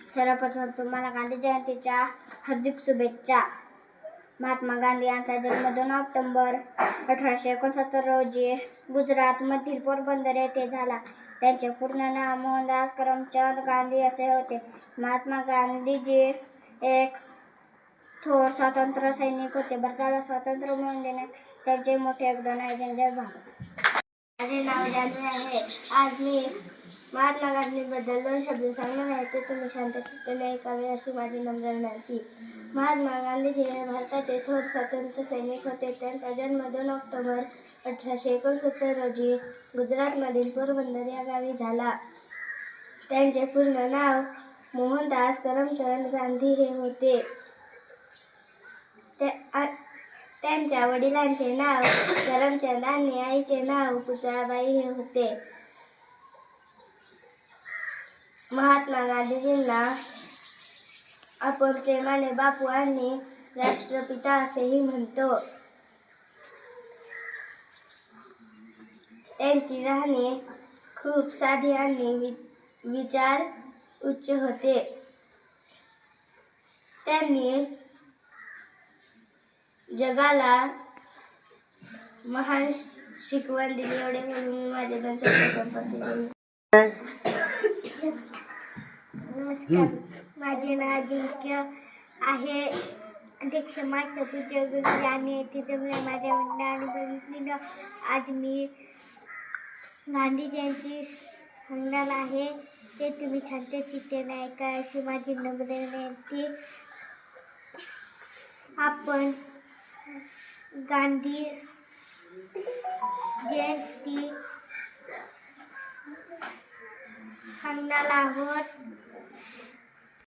सर्वप्रथम तुम्हाला गांधी जयंतीच्या हार्दिक शुभेच्छा. महात्मा गांधी यांचा जन्म 2 ऑक्टोबर 1869 रोजी गुजरातमधील पोरबंदर येथे झाला. त्यांचे पूर्ण नाव मोहनदास करमचंद गांधी असे होते. महात्मा गांधीजी एक थोर स्वातंत्र्य सैनिक होते. भारताला स्वातंत्र्य मिळवून देण्यात त्यांचे मोठे योगदान आहे. जय भारत. माझे नाव जानवी आहे. आज मी महात्मा गांधींबद्दल 2 शब्द सांगणार आहे. ते तुम्ही शांततेने ऐकावे अशी माझी नम्र विनंती. महात्मा गांधीजी हे भारताचे थोर स्वातंत्र्य सैनिक होते. त्यांचा जन्म 2 ऑक्टोबर 1869 रोजी गुजरातमधील पोरबंदर या गावी झाला. त्यांचे पूर्ण नाव मोहनदास करमचंद गांधी हे होते. त्यांच्या वडिलांचे नाव करमचंद आणि आईचे नाव पुतळाबाई हे होते. महात्मा गांधीजींना आपण प्रेमाने बापू आणि राष्ट्रपिता असेही म्हणतो. त्यांची राहणी खूप साधी आणि विचार उच्च होते. त्यांनी जगाला महान शिकवण दिली. एवढे म्हणून माझे 2 शब्द संपत्ती. नमस्कार, माझे नाव अजिंक्य आहे. अध्यक्ष माझ्या आणि तिथे माझ्या मंडळाने आज मी गांधी जयंती सांगणार आहे. ते तुम्ही शांततेने ऐका अशी माझी नम्र विनंती. आपण गांधी जयंती सांगणार आहोत.